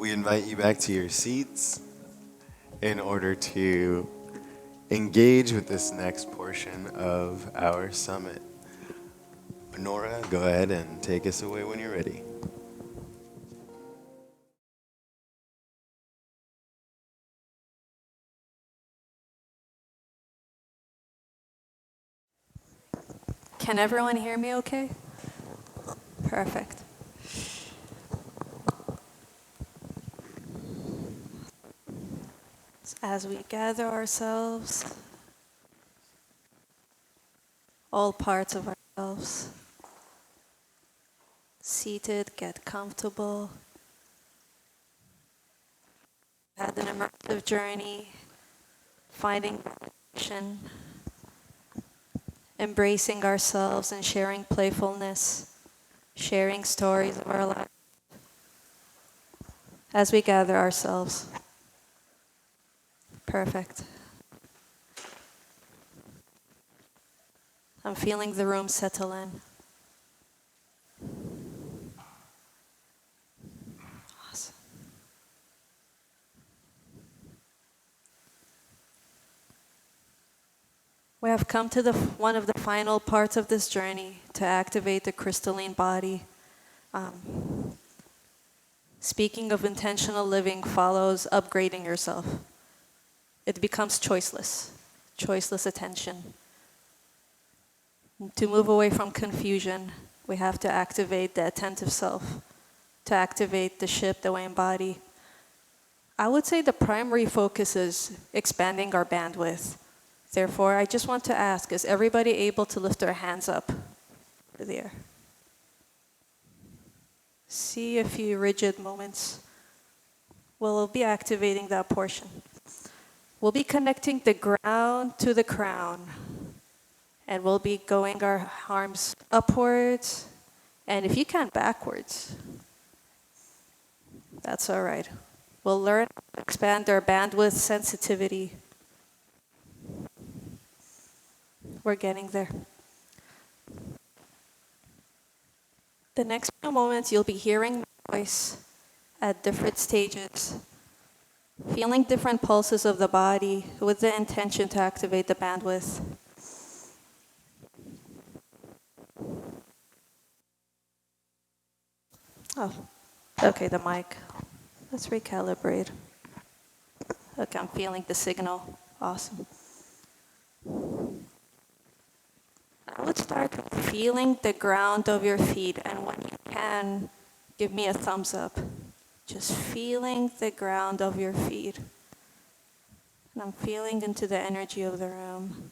We invite you back to your seats in order to engage with this next portion of our summit. Annora, go ahead and take us away when you're ready. Can everyone hear me okay? Perfect. As we gather ourselves, all parts of ourselves, seated, get comfortable. Had an immersive journey, finding connection, embracing ourselves and sharing playfulness, sharing stories of our life as we gather ourselves. Perfect. I'm feeling the room settle in. Awesome. We have come to one of the final parts of this journey to activate the crystalline body. Speaking of intentional living follows upgrading yourself. It becomes choiceless attention. To move away from confusion, we have to activate the attentive self, to activate the ship, the Wayne body. I would say the primary focus is expanding our bandwidth. Therefore, I just want to ask, is everybody able to lift their hands up there? See a few rigid moments. We'll be activating that portion. We'll be connecting the ground to the crown. And we'll be going our arms upwards. And if you can, backwards. That's all right. We'll learn to expand our bandwidth sensitivity. We're getting there. The next few moments, you'll be hearing my voice at different stages, feeling different pulses of the body with the intention to activate the bandwidth. Oh, okay, the mic. Let's recalibrate. Okay, I'm feeling the signal. Awesome. I would start with feeling the ground of your feet, and when you can, give me a thumbs up. Just feeling the ground of your feet. And I'm feeling into the energy of the room.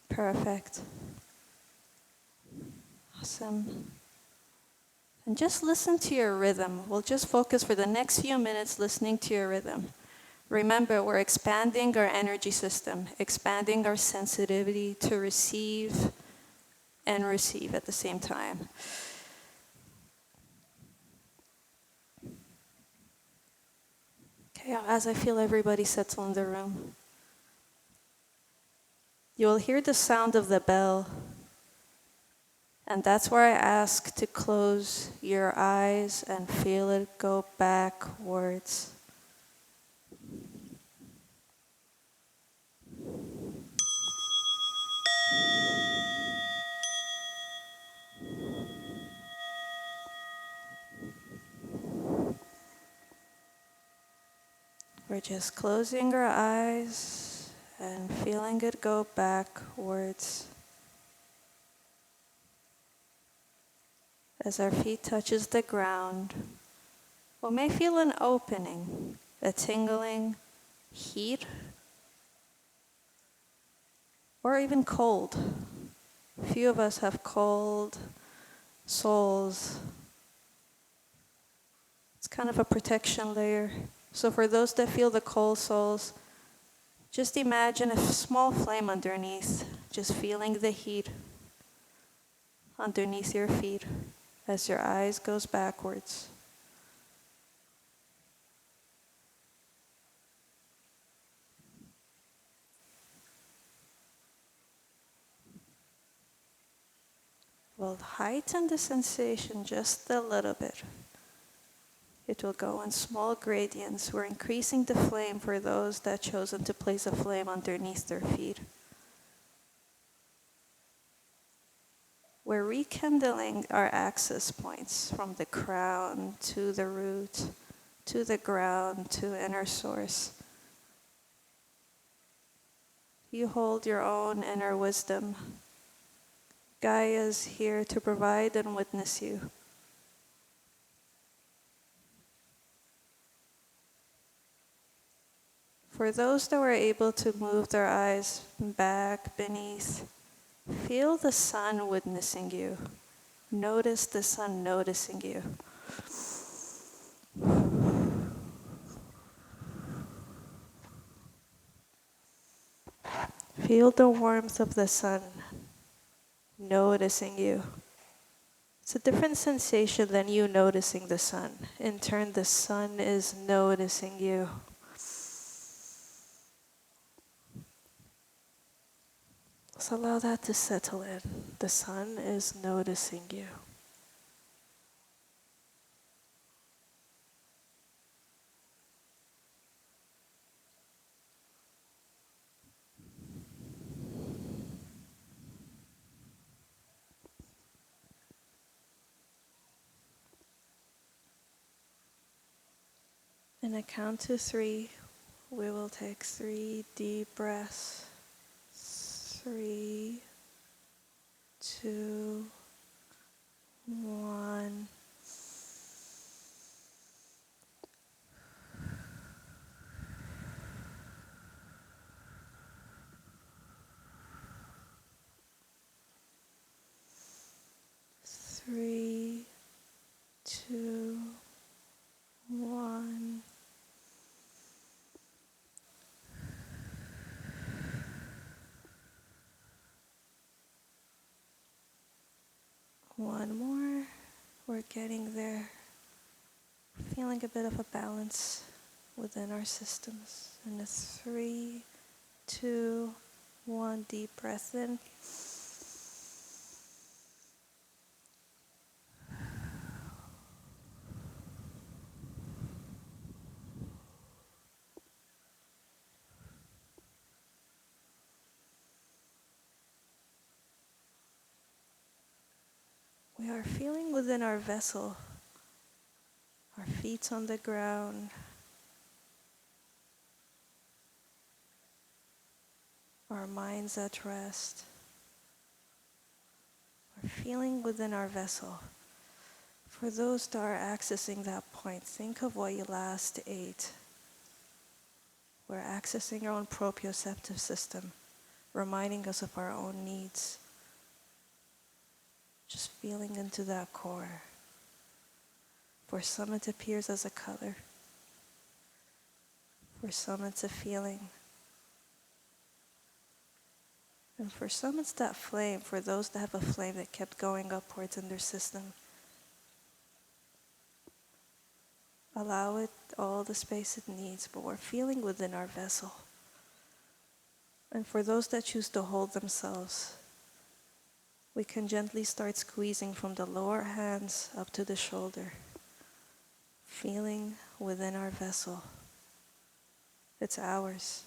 Perfect. Awesome. And just listen to your rhythm. We'll just focus for the next few minutes listening to your rhythm. Remember, we're expanding our energy system, expanding our sensitivity to receive and receive at the same time. Okay, as I feel everybody settle in the room, you will hear the sound of the bell. And that's where I ask to close your eyes and feel it go backwards. We're just closing our eyes and feeling it go backwards. As our feet touches the ground, we may feel an opening, a tingling, heat, or even cold. A few of us have cold soles. It's kind of a protection layer. So for those that feel the cold soles, just imagine a small flame underneath, just feeling the heat underneath your feet as your eyes goes backwards. We'll heighten the sensation just a little bit. It will go in small gradients. We're increasing the flame for those that chosen to place a flame underneath their feet. We're rekindling our access points from the crown to the root, to the ground, to inner source. You hold your own inner wisdom. Gaia is here to provide and witness you. For those that were able to move their eyes back beneath, feel the sun witnessing you. Notice the sun noticing you. Feel the warmth of the sun noticing you. It's a different sensation than you noticing the sun. In turn, the sun is noticing you. So allow that to settle in. The sun is noticing you. In a count to 3, we will take 3 deep breaths. 3, 2, 1. Three, two, one. One more. We're getting there. Feeling a bit of a balance within our systems. And a 3, 2, 1. Deep breath in. We are feeling within our vessel, our feet on the ground, our minds at rest. We're feeling within our vessel. For those that are accessing that point, think of what you last ate. We're accessing our own proprioceptive system, reminding us of our own needs. Just feeling into that core. For some it appears as a color. For some it's a feeling. And for some it's that flame, for those that have a flame that kept going upwards in their system. Allow it all the space it needs, but we're feeling within our vessel. And for those that choose to hold themselves, we can gently start squeezing from the lower hands up to the shoulder, feeling within our vessel. It's ours.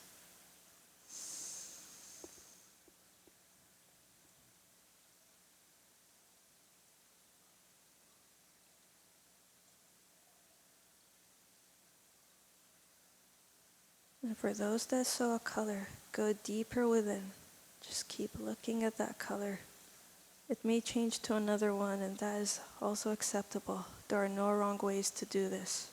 And for those that saw a color, go deeper within. Just keep looking at that color. It may change to another one, and that is also acceptable. There are no wrong ways to do this.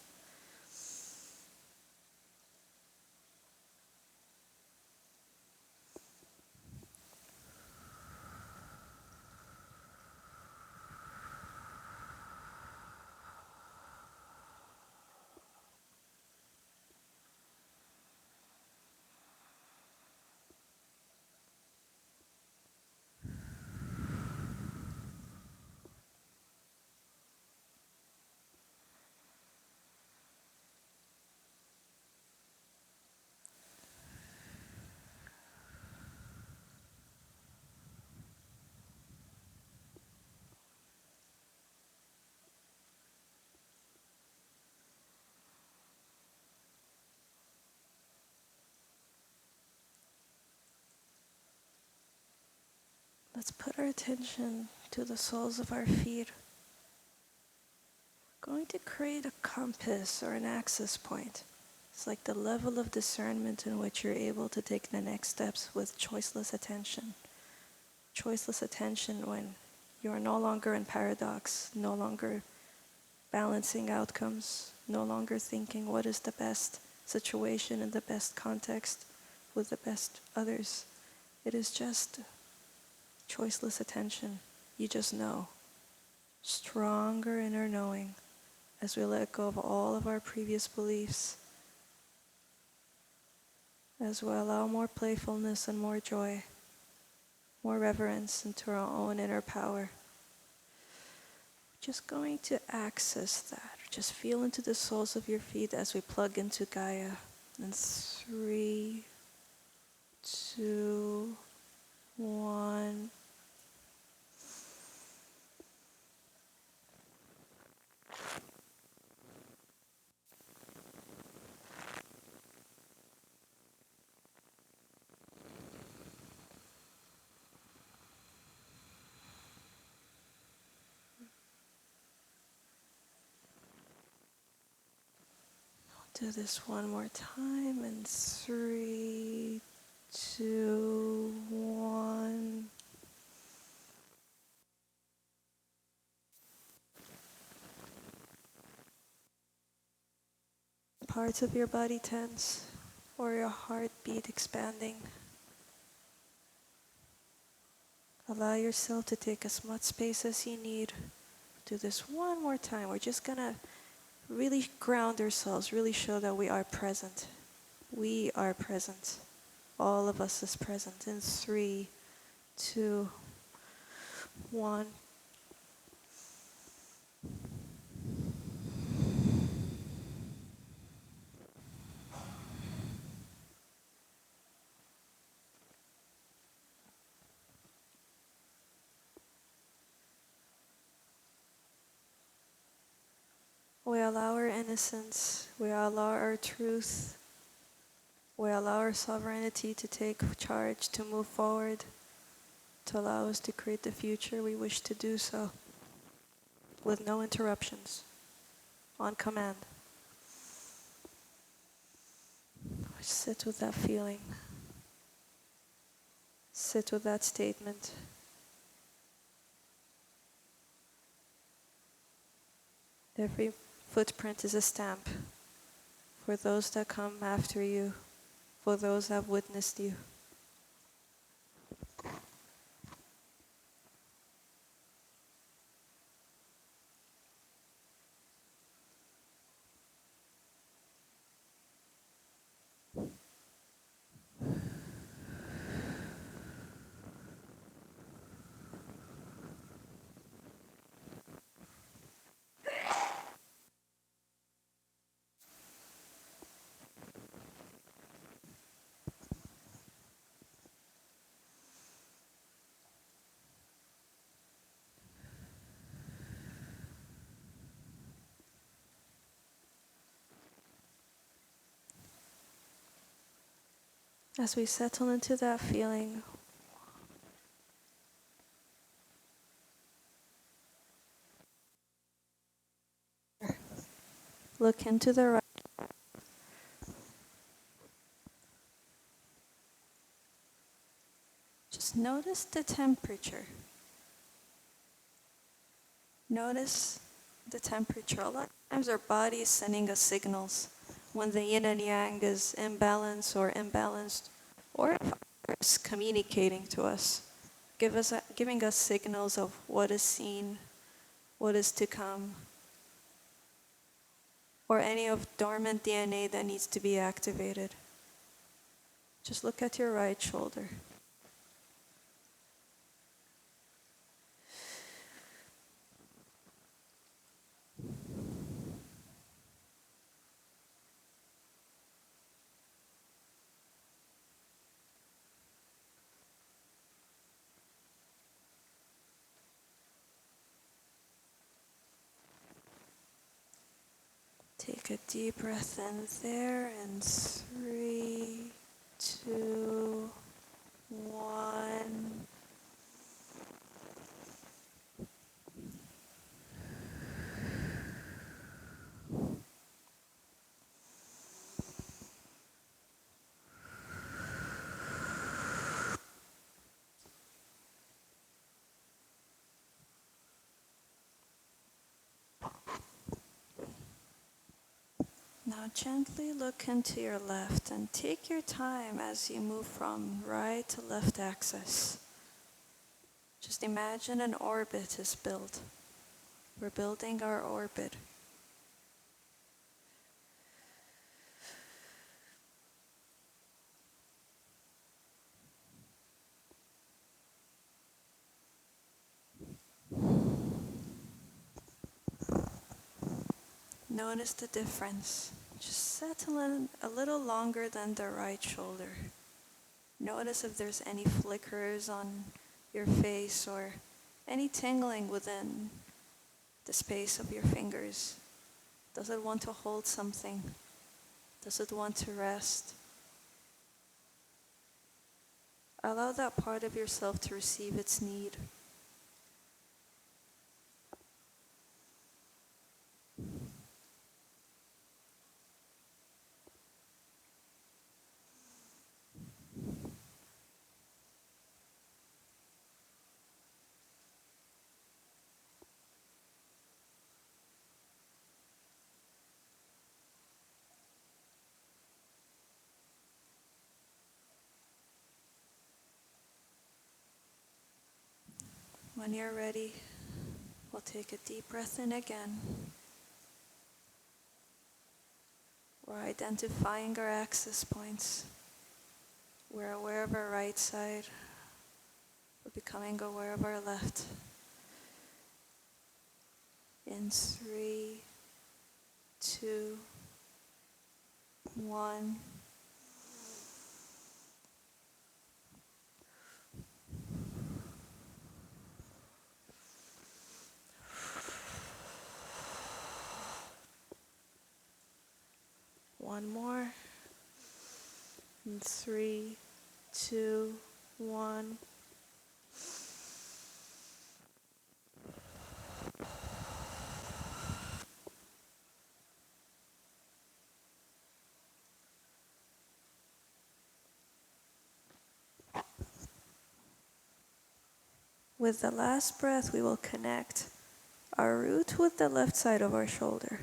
Let's put our attention to the soles of our feet. We're going to create a compass or an access point. It's like the level of discernment in which you're able to take the next steps with choiceless attention. Choiceless attention when you're no longer in paradox, no longer balancing outcomes, no longer thinking what is the best situation in the best context with the best others. It is just choiceless attention. You just know. Stronger inner knowing as we let go of all of our previous beliefs, as we allow more playfulness and more joy, more reverence into our own inner power. Just going to access that. Just feel into the soles of your feet as we plug into Gaia. And 3, 2, 1. Do this one more time. And 3, 2, 1. Parts of your body tense or your heartbeat expanding. Allow yourself to take as much space as you need. Do this one more time. We're just gonna really ground ourselves, really show that we are present. We are present. All of us is present. In 3, 2, 1. We allow our innocence, we allow our truth, we allow our sovereignty to take charge, to move forward, to allow us to create the future we wish to do so, with no interruptions, on command. Sit with that feeling. Sit with that statement. Every footprint is a stamp for those that come after you, for those that have witnessed you. As we settle into that feeling, look into the right. Just notice the temperature. Notice the temperature. A lot of times our body is sending us signals when the yin and yang is imbalanced or imbalanced, or if it's communicating to us, giving us signals of what is seen, what is to come, or any of dormant DNA that needs to be activated. Just look at your right shoulder. Take a deep breath in there, and 3, 2, 1. Now gently look into your left and take your time as you move from right to left axis. Just imagine an orbit is built. We're building our orbit. Notice the difference. Just settle in a little longer than the right shoulder. Notice if there's any flickers on your face or any tingling within the space of your fingers. Does it want to hold something? Does it want to rest? Allow that part of yourself to receive its need. When you're ready, we'll take a deep breath in again. We're identifying our access points. We're aware of our right side. We're becoming aware of our left. In 3, 2, 1. One more. In 3, 2, 1. With the last breath, we will connect our root with the left side of our shoulder.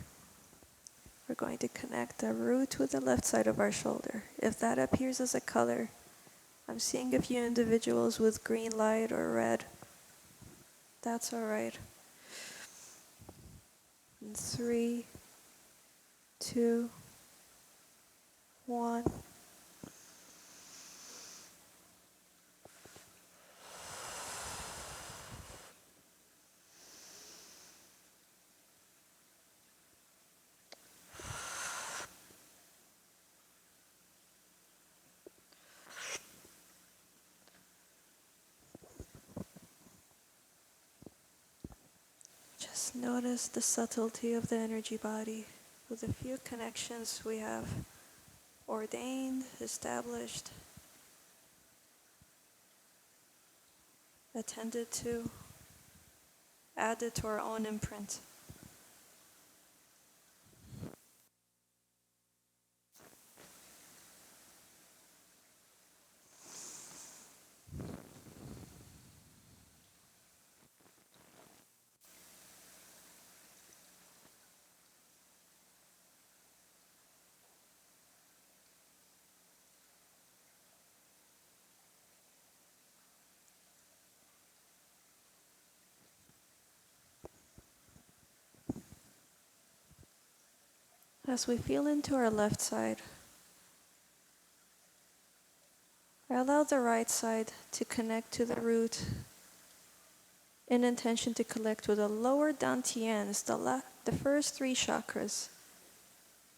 We're going to connect the root with the left side of our shoulder. If that appears as a color, I'm seeing a few individuals with green light or red. That's all right. In 3, 2, 1. Just notice the subtlety of the energy body with a few connections we have ordained, established, attended to, added to our own imprint. As we feel into our left side, I allow the right side to connect to the root in intention to connect with the lower dantians, the first 3 chakras.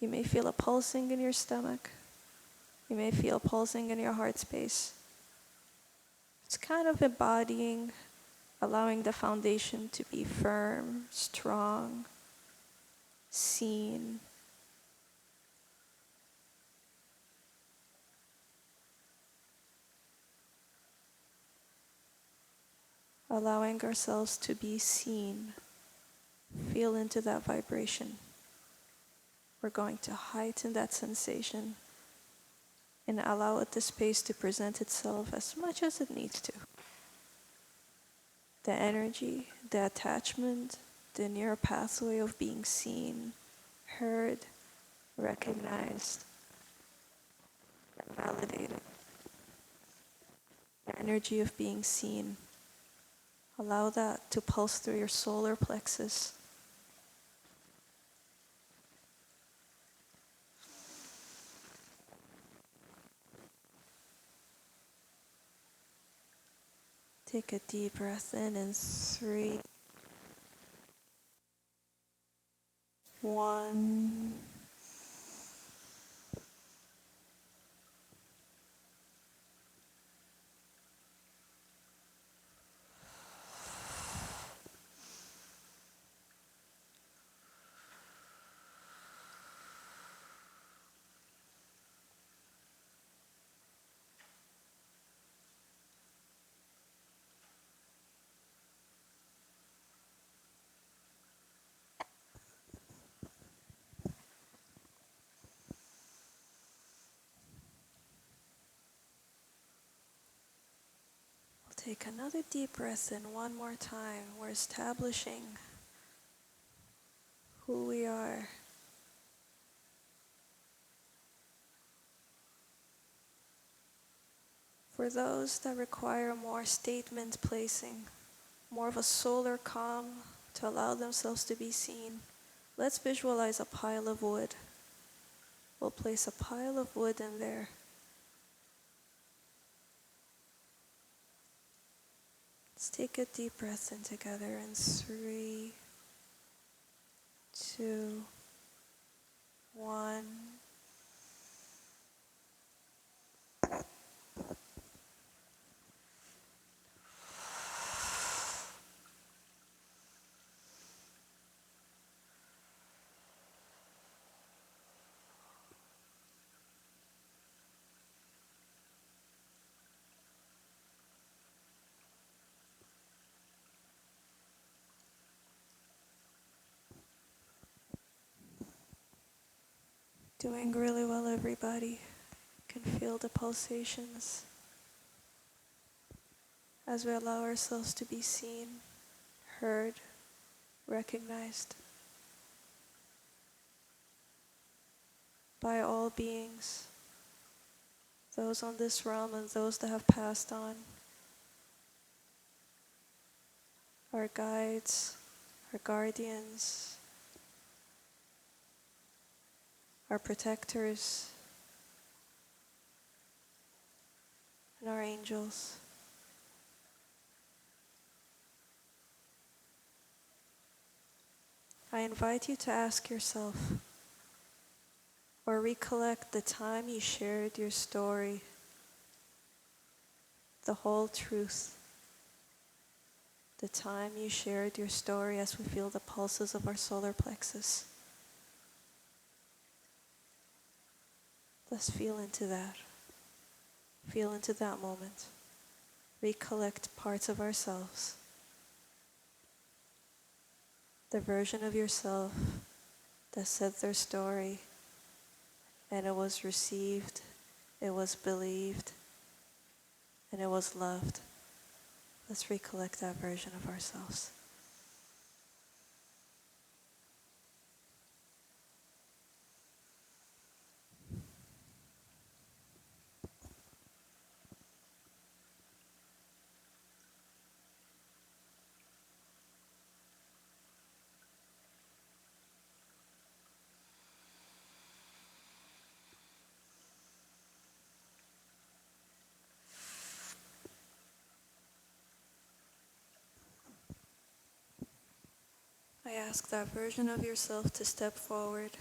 You may feel a pulsing in your stomach. You may feel pulsing in your heart space. It's kind of embodying, allowing the foundation to be firm, strong, seen. Allowing ourselves to be seen. Feel into that vibration. We're going to heighten that sensation and allow it the space to present itself as much as it needs to. The energy, the attachment, the neural pathway of being seen, heard, recognized, and validated. The energy of being seen. Allow that to pulse through your solar plexus. Take a deep breath in 3, 1. We'll take another deep breath in one more time. We're establishing who we are. For those that require more statement placing, more of a solar calm to allow themselves to be seen, let's visualize a pile of wood. We'll place a pile of wood in there. Let's take a deep breath in together 3, 2, 1. Doing really well, everybody. Can feel the pulsations as we allow ourselves to be seen, heard, recognized by all beings, those on this realm and those that have passed on, our guides, our guardians, our protectors, and our angels. I invite you to ask yourself or recollect the time you shared your story, the whole truth, the time you shared your story as we feel the pulses of our solar plexus. Let's feel into that. Feel into that moment. Recollect parts of ourselves. The version of yourself that said their story and it was received, it was believed, and it was loved. Let's recollect that version of ourselves. I ask that version of yourself to step forward,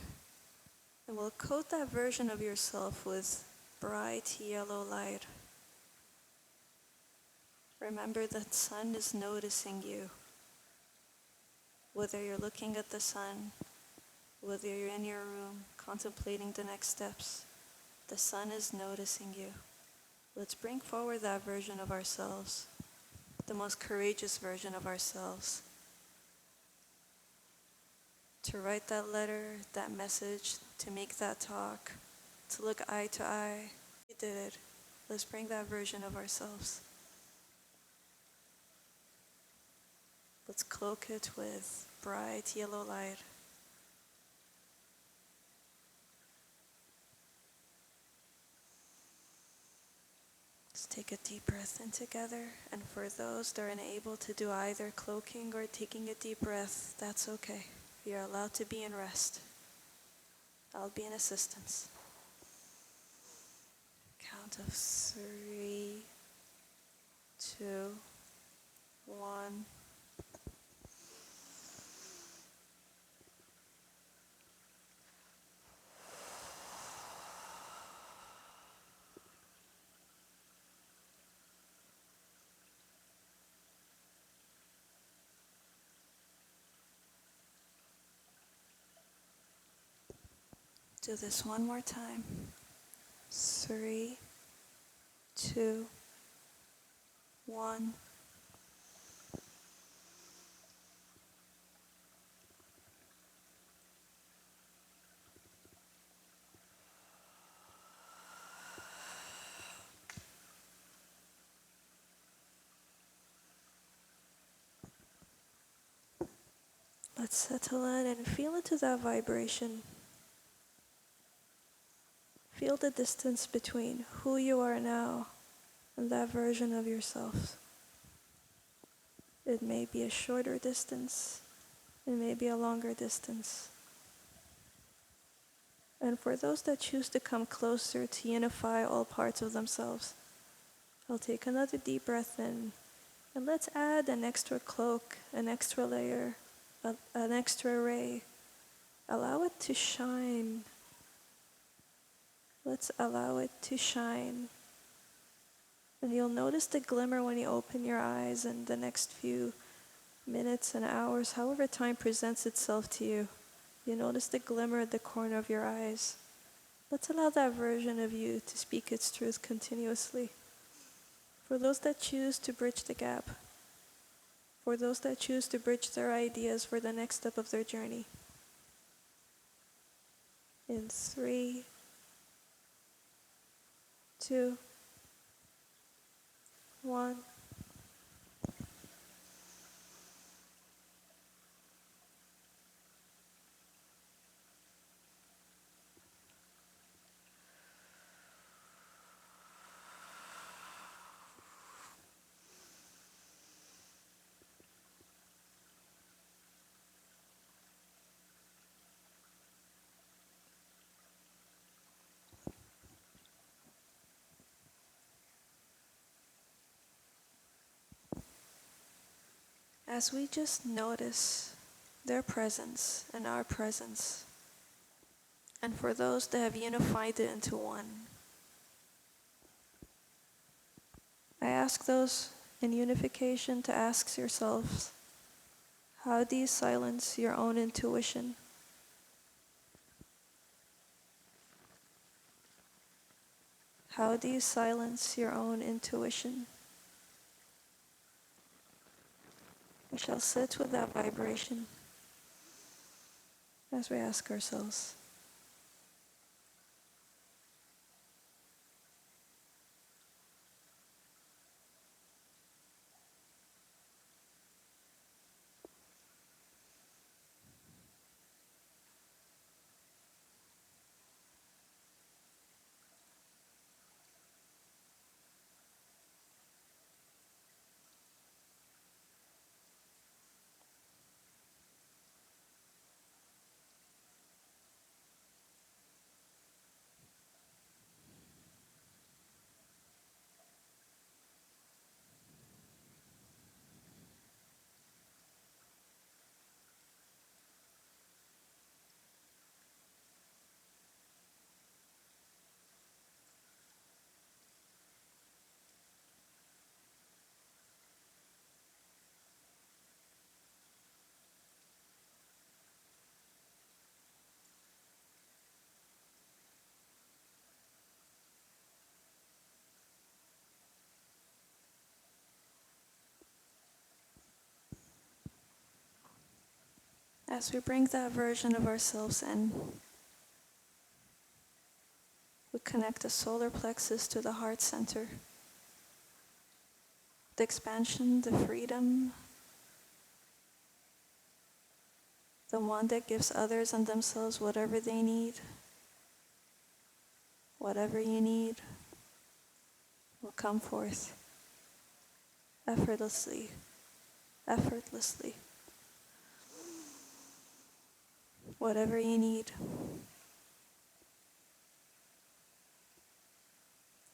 and we'll coat that version of yourself with bright yellow light. Remember that sun is noticing you. Whether you're looking at the sun, whether you're in your room contemplating the next steps, the sun is noticing you. Let's bring forward that version of ourselves, the most courageous version of ourselves. To write that letter, that message, to make that talk, to look eye to eye. We did it. Let's bring that version of ourselves. Let's cloak it with bright yellow light. Take a deep breath in together, and for those that are unable to do either cloaking or taking a deep breath, that's okay. You're allowed to be in rest. I'll be in assistance. Count of 3, 2, 1. Do this one more time. 3, 2, 1. Let's settle in and feel into that vibration. Feel the distance between who you are now and that version of yourself. It may be a shorter distance, it may be a longer distance. And for those that choose to come closer to unify all parts of themselves, I'll take another deep breath in, and let's add an extra cloak, an extra layer, an extra ray. Allow it to shine. Let's allow it to shine. And you'll notice the glimmer when you open your eyes in the next few minutes and hours, however time presents itself to you. You notice the glimmer at the corner of your eyes. Let's allow that version of you to speak its truth continuously. For those that choose to bridge the gap, for those that choose to bridge their ideas for the next step of their journey. In 3, 2, 1. As we just notice their presence and our presence, and for those that have unified it into one, I ask those in unification to ask yourselves, how do you silence your own intuition? How do you silence your own intuition? We shall sit with that vibration as we ask ourselves. As we bring that version of ourselves in, we connect the solar plexus to the heart center. The expansion, the freedom, the one that gives others and themselves whatever they need, whatever you need, will come forth effortlessly, effortlessly. Whatever you need.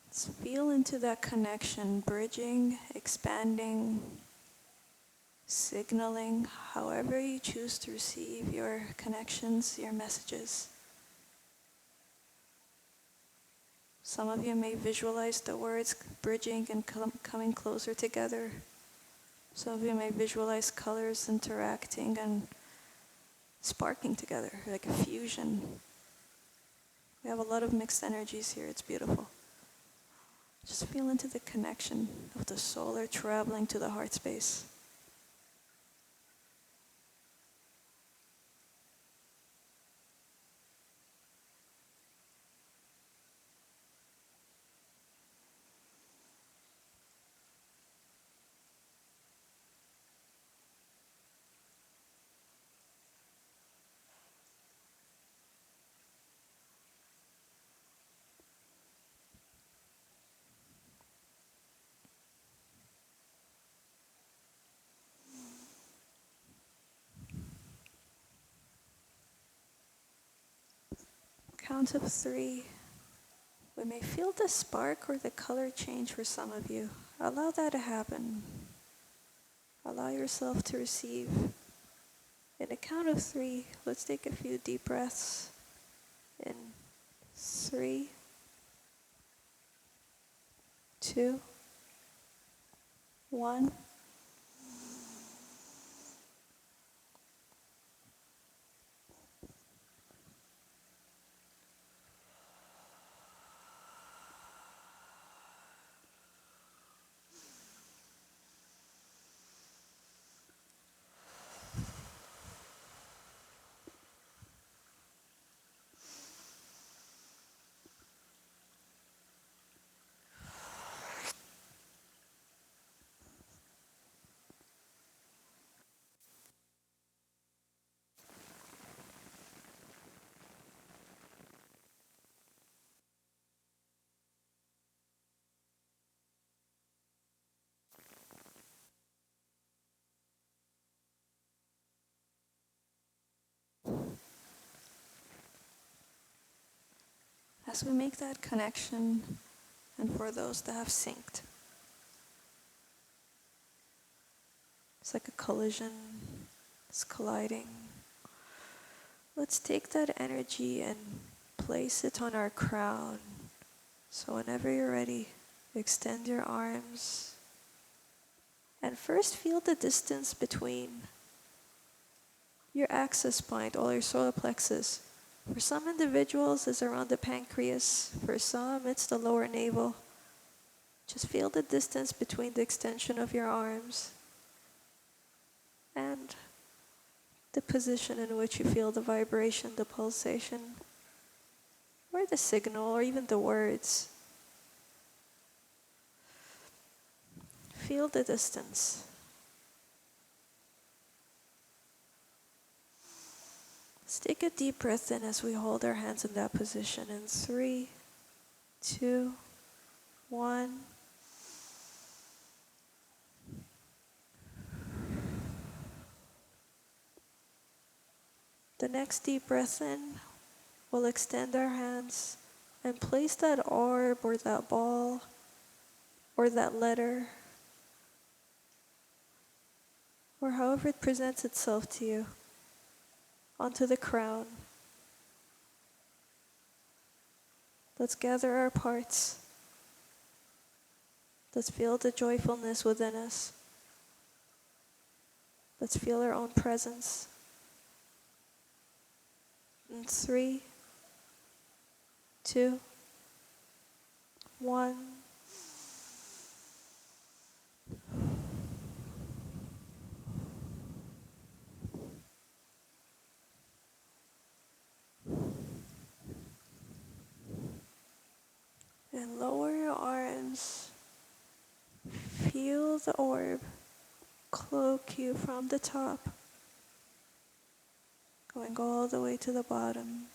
Let's feel into that connection, bridging, expanding, signaling, however you choose to receive your connections, your messages. Some of you may visualize the words bridging and coming closer together. Some of you may visualize colors interacting and sparking together, like a fusion. We have a lot of mixed energies here, it's beautiful. Just feel into the connection of the solar traveling to the heart space. Count of 3. We may feel the spark or the color change for some of you. Allow that to happen. Allow yourself to receive. In a count of 3, let's take a few deep breaths. In 3, 2, 1. As we make that connection, and for those that have synced, it's like a collision, it's colliding. Let's take that energy and place it on our crown. So whenever you're ready, extend your arms. And first feel the distance between your axis point, or your solar plexus. For some individuals, it's around the pancreas. For some, it's the lower navel. Just feel the distance between the extension of your arms and the position in which you feel the vibration, the pulsation, or the signal, or even the words. Feel the distance. Let's take a deep breath in as we hold our hands in that position. In 3, 2, 1. The next deep breath in, we'll extend our hands and place that orb or that ball or that letter or however it presents itself to you onto the crown. Let's gather our parts. Let's feel the joyfulness within us. Let's feel our own presence. In 3, 2, 1. And lower your arms. Feel the orb cloak you from the top, going all the way to the bottom,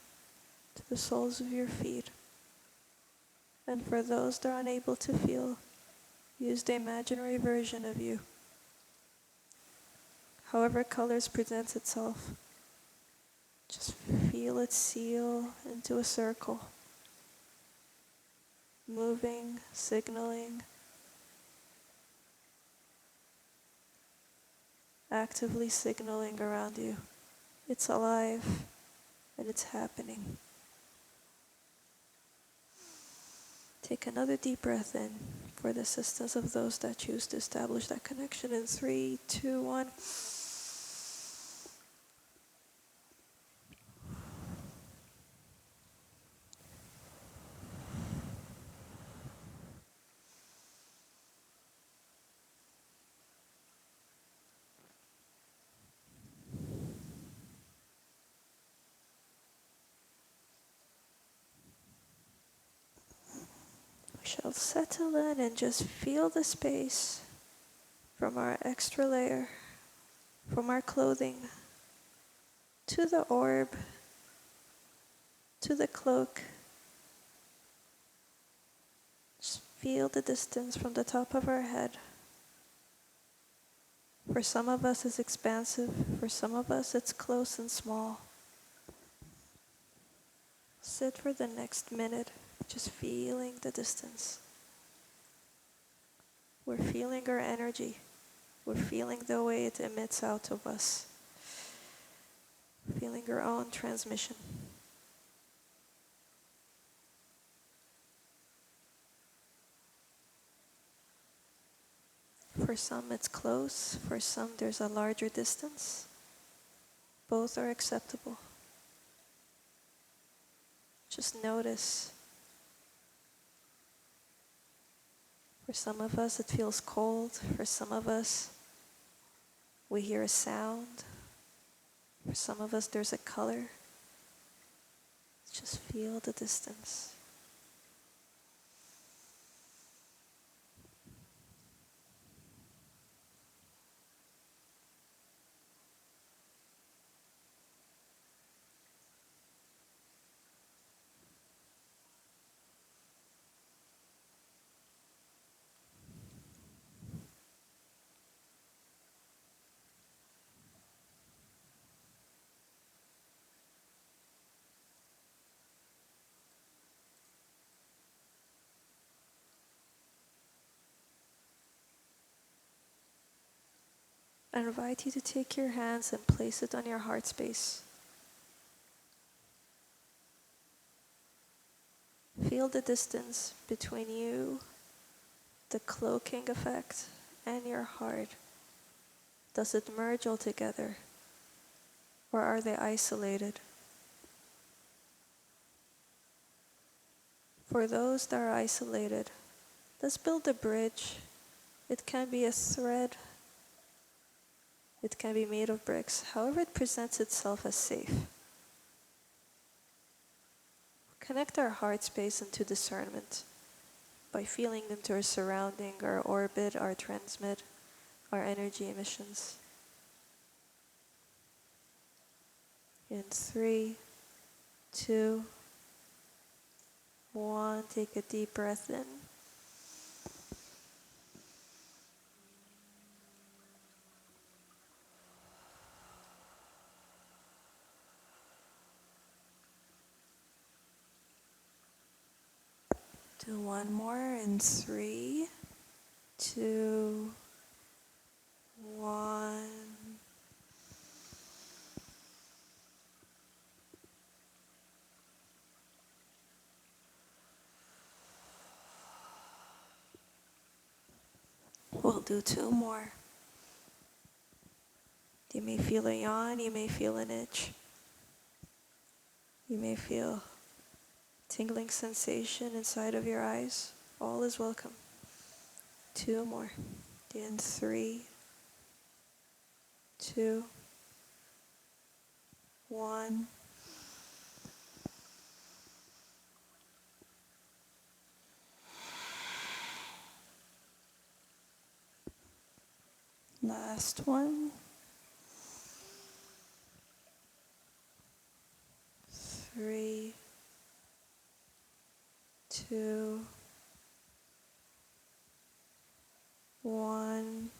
to the soles of your feet. And for those that are unable to feel, use the imaginary version of you. However colors presents itself, just feel it seal into a circle, moving, signaling, actively signaling around you. It's alive and it's happening. Take another deep breath in for the assistance of those that choose to establish that connection in 3, 2, 1. We shall settle in and just feel the space from our extra layer, from our clothing, to the orb, to the cloak. Just feel the distance from the top of our head. For some of us it's expansive, for some of us it's close and small. Sit for the next minute, just feeling the distance. We're feeling our energy. We're feeling the way it emits out of us. Feeling our own transmission. For some it's close, for some there's a larger distance. Both are acceptable. Just notice. For some of us it feels cold, for some of us we hear a sound, for some of us there's a color. Just feel the distance. I invite you to take your hands and place it on your heart space. Feel the distance between you, the cloaking effect, and your heart. Does it merge all together, or are they isolated? For those that are isolated, let's build a bridge. It can be a thread. It can be made of bricks, however it presents itself as safe. Connect our heart space into discernment by feeling into our surrounding, our orbit, our transmit, our energy emissions. In 3, 2, 1, take a deep breath in. Do one more in 3, 2, 1. We'll do 2 more. You may feel a yawn, you may feel an itch. You may feel tingling sensation inside of your eyes. All is welcome. 2 more. In 3, 2, 1. Last one. 3, 2, 1.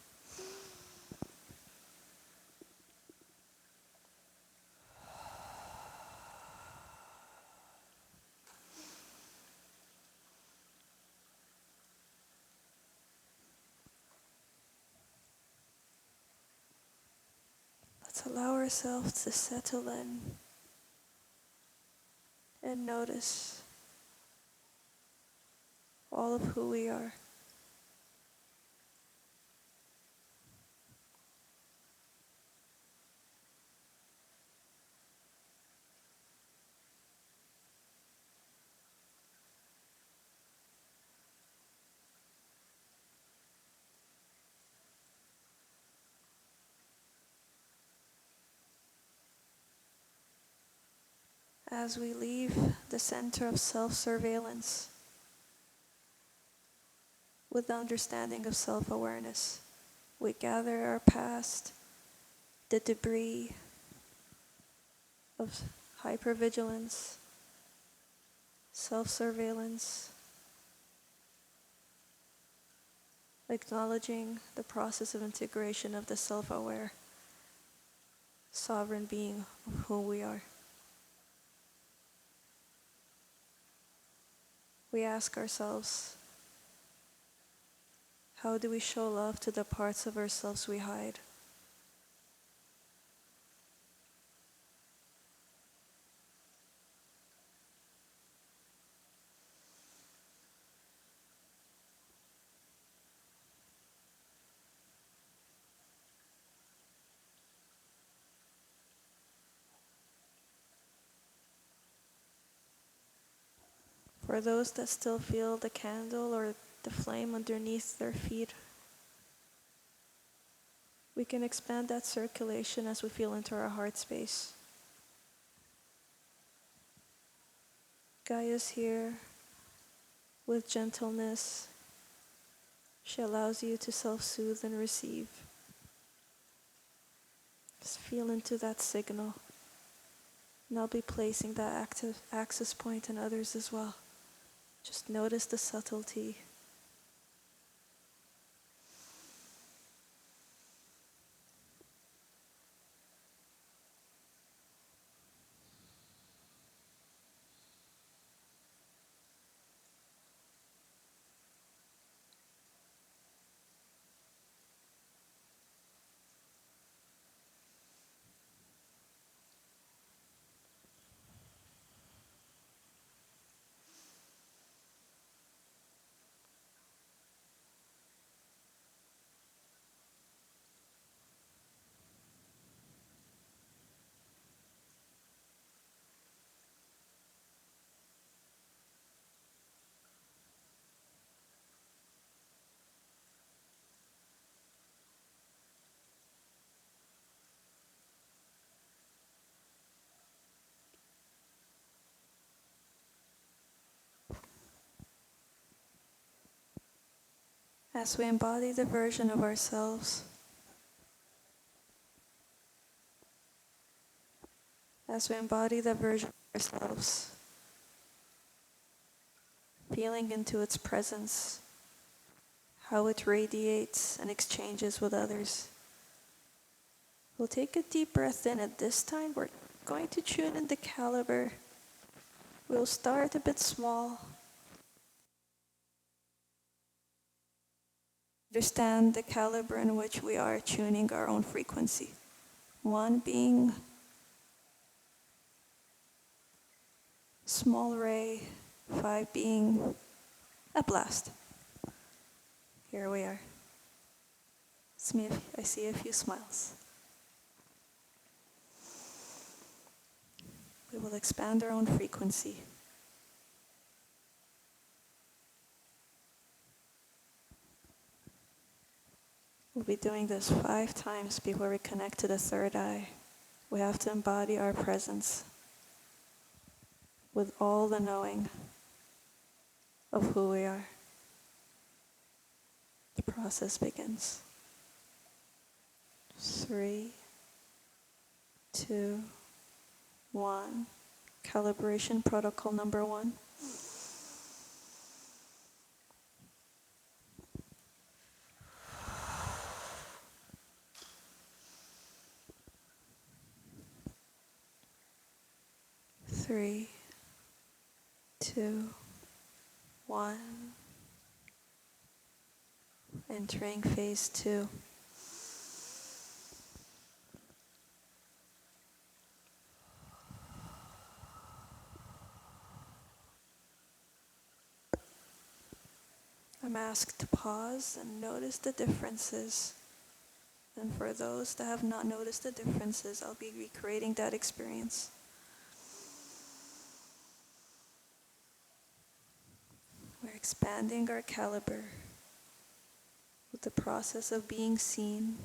Let's allow ourselves to settle in and notice all of who we are. As we leave the center of self-surveillance with the understanding of self-awareness, we gather our past, the debris of hypervigilance, self-surveillance, acknowledging the process of integration of the self-aware, sovereign being of who we are. We ask ourselves, how do we show love to the parts of ourselves we hide? For those that still feel the candle or the flame underneath their feet, we can expand that circulation as we feel into our heart space. Gaia's here with gentleness. She allows you to self-soothe and receive. Just feel into that signal. And I'll be placing that active access point in others as well. Just notice the subtlety. As we embody the version of ourselves, as we embody the version of ourselves, feeling into its presence, how it radiates and exchanges with others. We'll take a deep breath in. At this time, we're going to tune in the caliber. We'll start a bit small. Understand the caliber in which we are tuning our own frequency. 1 being small ray, 5 being a blast. Here we are. I see a few smiles. We will expand our own frequency. We'll be doing this 5 times before we connect to the third eye. We have to embody our presence with all the knowing of who we are. The process begins. 3, 2, 1. Calibration protocol number 1. 3, 2, 1. Entering phase 2. I'm asked to pause and notice the differences. And for those that have not noticed the differences, I'll be recreating that experience. We're expanding our caliber with the process of being seen.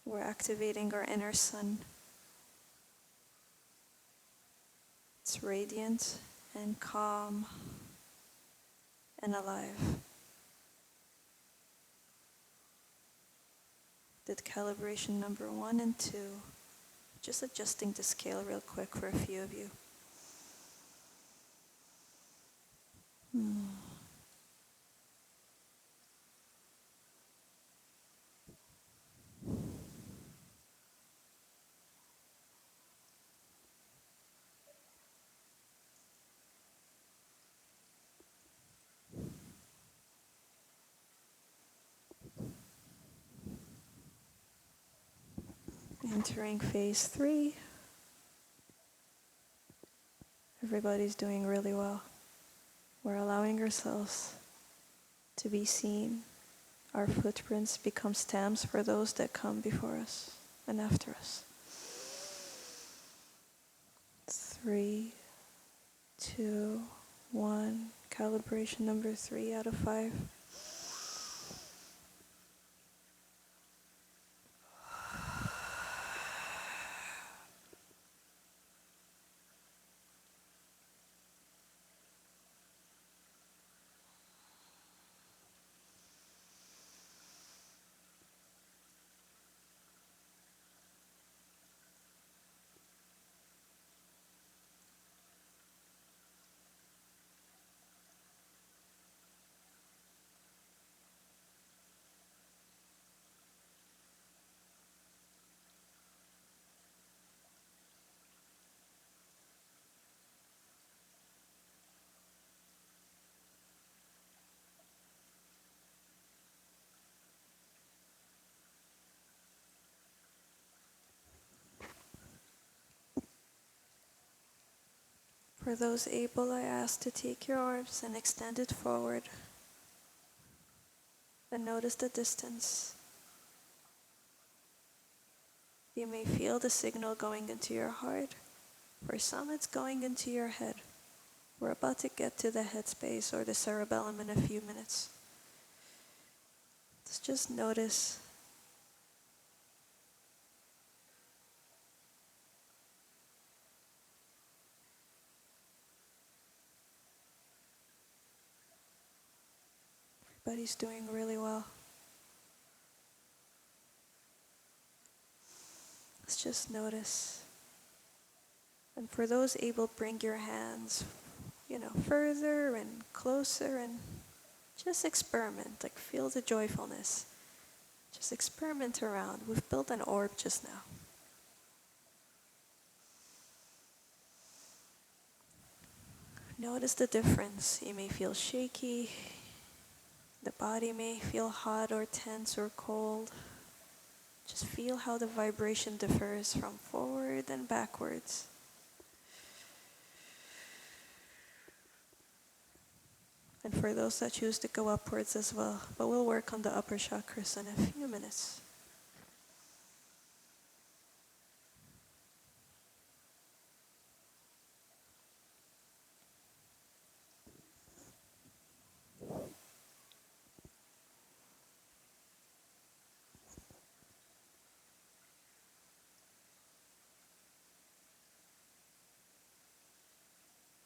We're activating our inner sun. It's radiant and calm and alive. Did calibration number 1 and 2. Just adjusting the scale real quick for a few of you. Entering phase 3. Everybody's doing really well. We're allowing ourselves to be seen. Our footprints become stamps for those that come before us and after us. 3, 2, 1. Calibration number 3 out of 5. For those able, I ask to take your arms and extend it forward. And notice the distance. You may feel the signal going into your heart. For some, it's going into your head. We're about to get to the headspace or the cerebellum in a few minutes. Let's just notice. Everybody's doing really well. Let's just notice. And for those able, bring your hands, further and closer and just experiment. Like, feel the joyfulness. Just experiment around. We've built an orb just now. Notice the difference. You may feel shaky. The body may feel hot or tense or cold. Just feel how the vibration differs from forward and backwards. And for those that choose to go upwards as well, but we'll work on the upper chakras in a few minutes.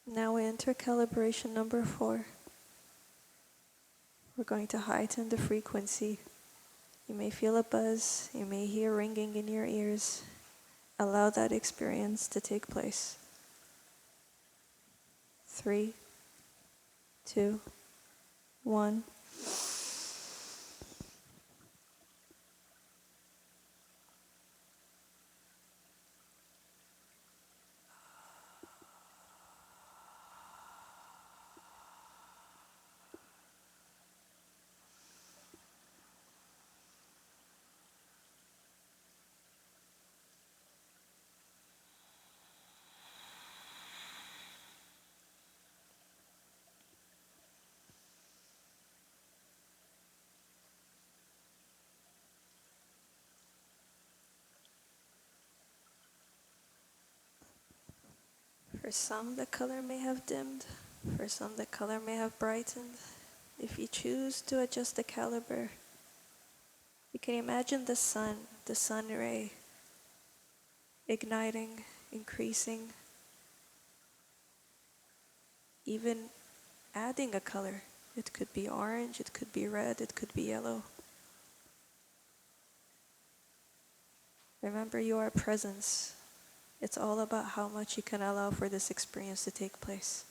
Now we enter calibration number 4. We're going to heighten the frequency. You may feel a buzz, you may hear ringing in your ears. Allow that experience to take place. 3, 2, 1. For some, the color may have dimmed. For some, the color may have brightened. If you choose to adjust the caliber, you can imagine the sun ray, igniting, increasing, even adding a color. It could be orange, it could be red, it could be yellow. Remember, you are presence. It's all about how much you can allow for this experience to take place.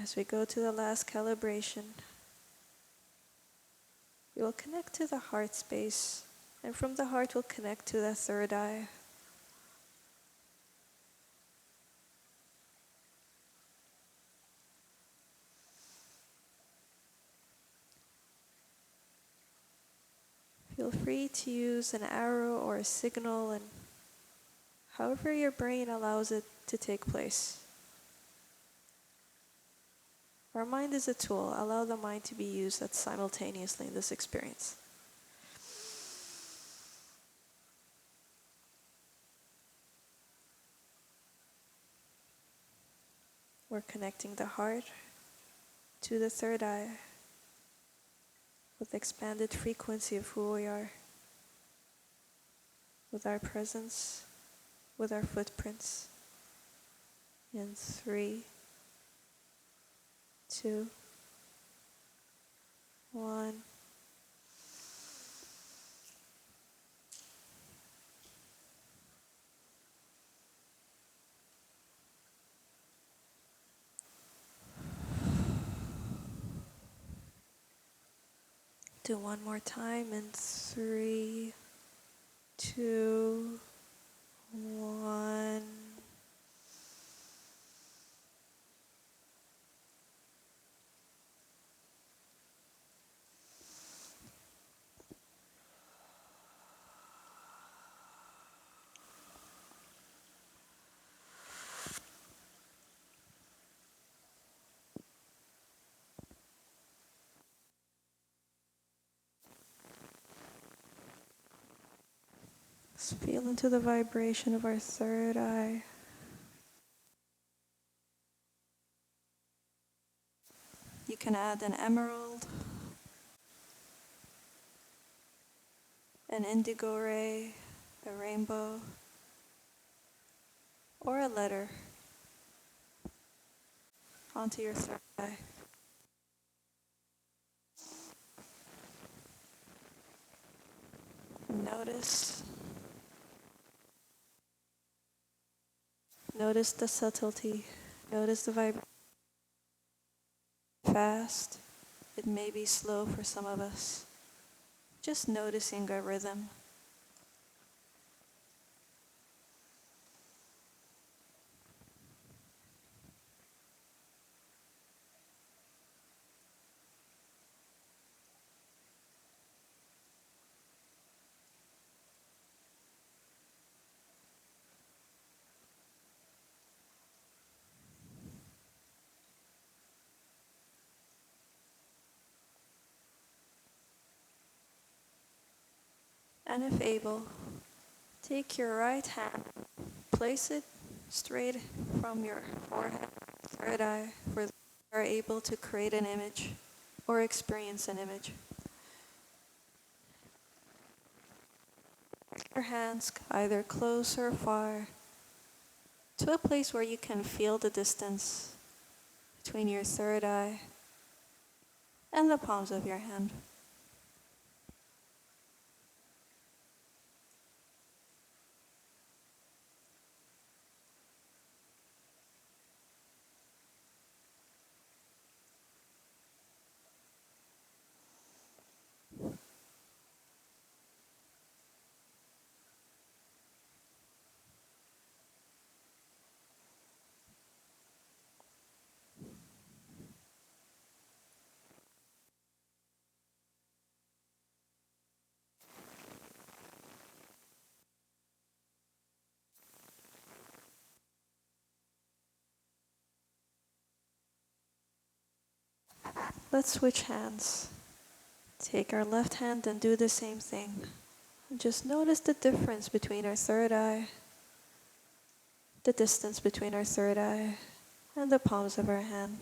As we go to the last calibration, we will connect to the heart space, and from the heart we'll connect to the third eye. Feel free to use an arrow or a signal, and however your brain allows it to take place. Our mind is a tool. Allow the mind to be used simultaneously in this experience. We're connecting the heart to the third eye with expanded frequency of who we are, with our presence, with our footprints. In 3, 2, 1. Do one more time in 3, 2, 1. Just feel into the vibration of our third eye. You can add an emerald, an indigo ray, a rainbow, or a letter onto your third eye. Notice the subtlety. Notice the vibration. Fast. It may be slow for some of us. Just noticing our rhythm. And if able, take your right hand, place it straight from your forehead, third eye, for those who are able to create an image or experience an image. Your hands either close or far to a place where you can feel the distance between your third eye and the palms of your hand. let's switch hands. Take our left hand and do the same thing. Just notice the difference between our third eye, the distance between our third eye, and the palms of our hand.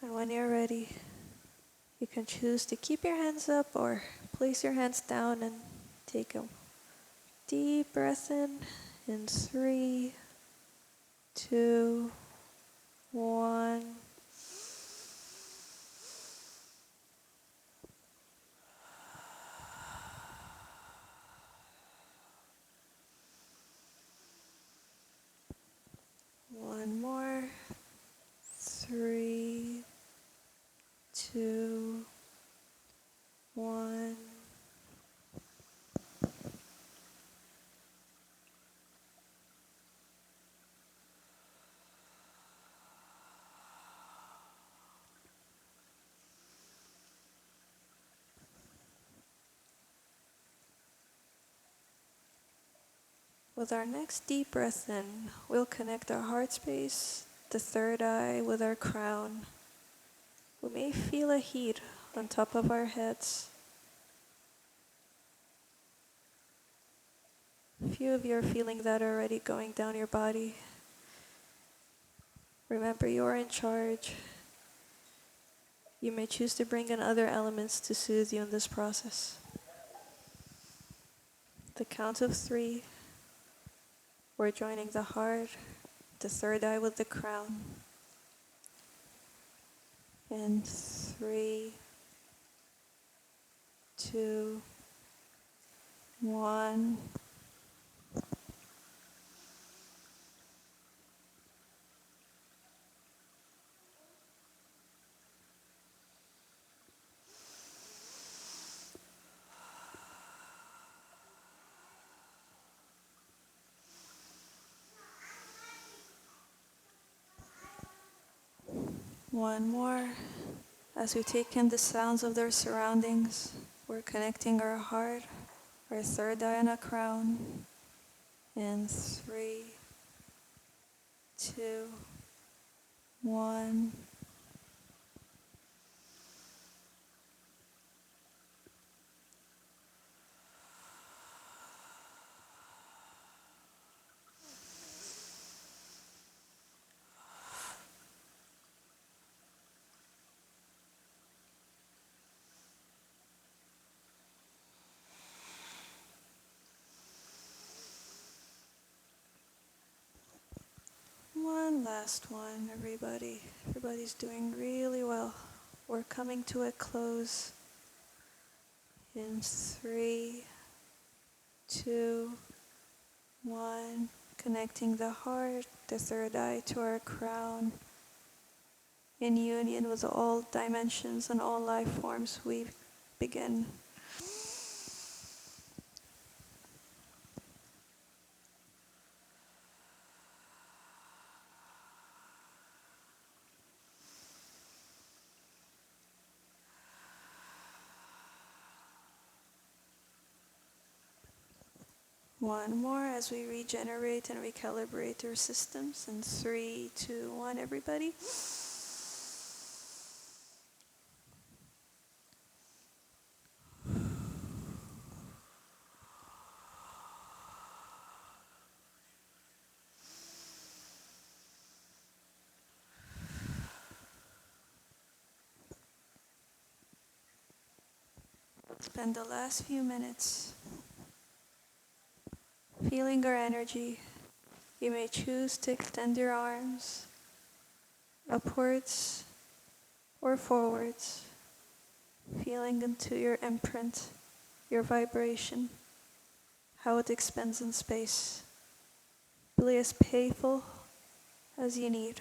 And when you're ready, you can choose to keep your hands up or place your hands down and take a deep breath in 3, 2, 1. One more. 3, 2, 1. With our next deep breath in, we'll connect our heart space, the third eye, with our crown. We may feel a heat on top of our heads. A few of you are feeling that already going down your body. Remember, you're in charge. You may choose to bring in other elements to soothe you in this process. The count of 3, we're joining the heart, the third eye with the crown. And 3, 2, 1. One more. As we take in the sounds of their surroundings, we're connecting our heart, our third eye, and our crown. In 3, 2, 1. One last one, everybody. Everybody's doing really well. We're coming to a close. In 3, 2, 1. Connecting the heart, the third eye to our crown. In union with all dimensions and all life forms, we begin. One more as we regenerate and recalibrate our systems. In 3, 2, 1, everybody. Spend the last few minutes feeling our energy. You may choose to extend your arms upwards or forwards, feeling into your imprint, your vibration, how it expands in space. Be as playful as you need.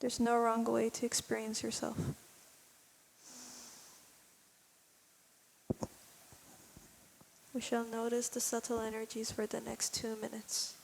There's no wrong way to experience yourself. We shall notice the subtle energies for the next 2 minutes.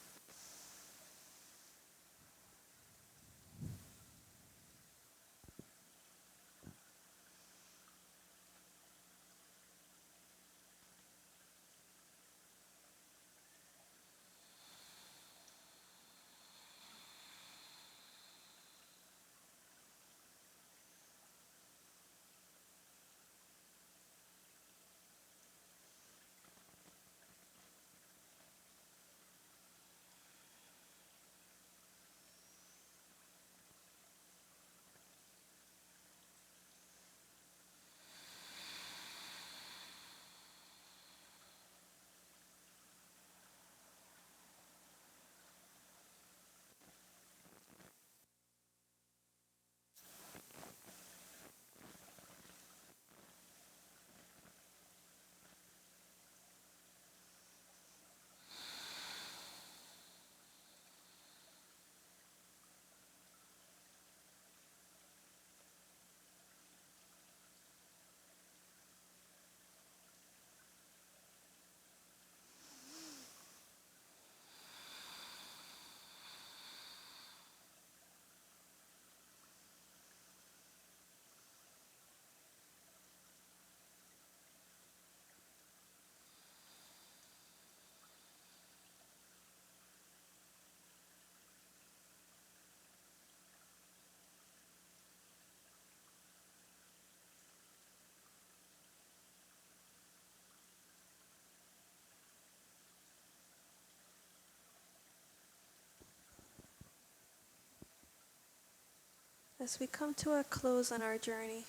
As we come to a close on our journey,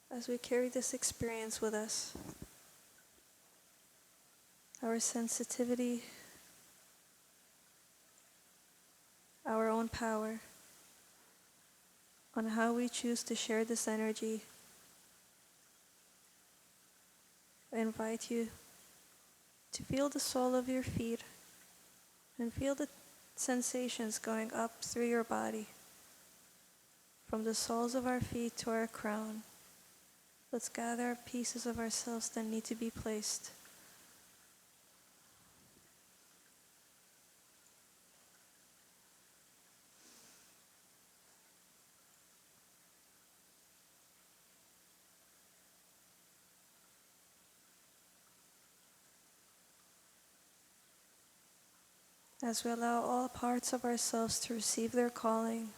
as we carry this experience with us, our sensitivity, our own power, on how we choose to share this energy, I invite you to feel the sole of your feet and feel the sensations going up through your body, from the soles of our feet to our crown. Let's gather pieces of ourselves that need to be placed. As we allow all parts of ourselves to receive their calling,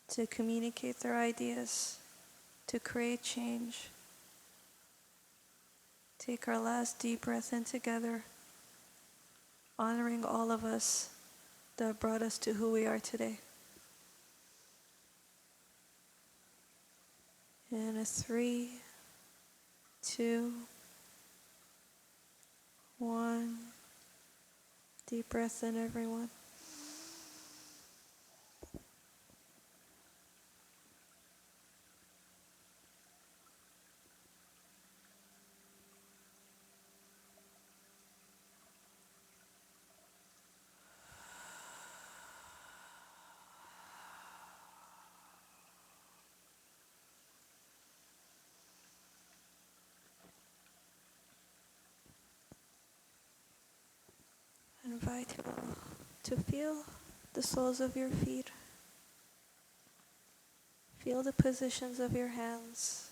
to communicate their ideas, to create change, take our last deep breath in together, honoring all of us that brought us to who we are today. In a 3, 2, 1, deep breath in, everyone. I invite you all to feel the soles of your feet. Feel the positions of your hands.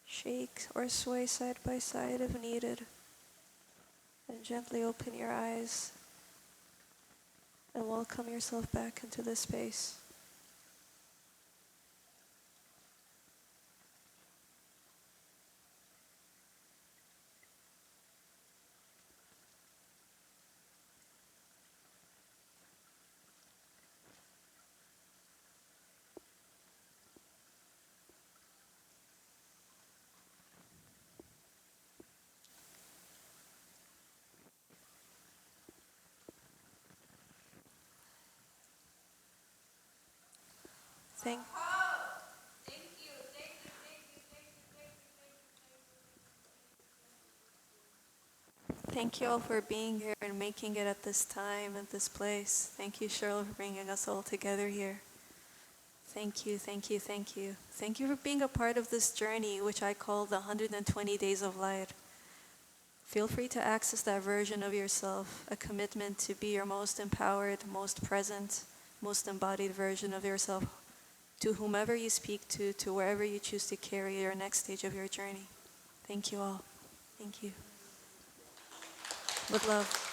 Shake or sway side by side if needed. And gently open your eyes and welcome yourself back into this space. Thank Thank you all for being here and making it at this time, at this place. Thank you, Cheryl, for bringing us all together here. Thank you, thank you, thank you. Thank you for being a part of this journey, which I call the 120 Days of Light. Feel free to access that version of yourself, a commitment to be your most empowered, most present, most embodied version of yourself, to whomever you speak to wherever you choose to carry your next stage of your journey. Thank you all. Thank you. With love.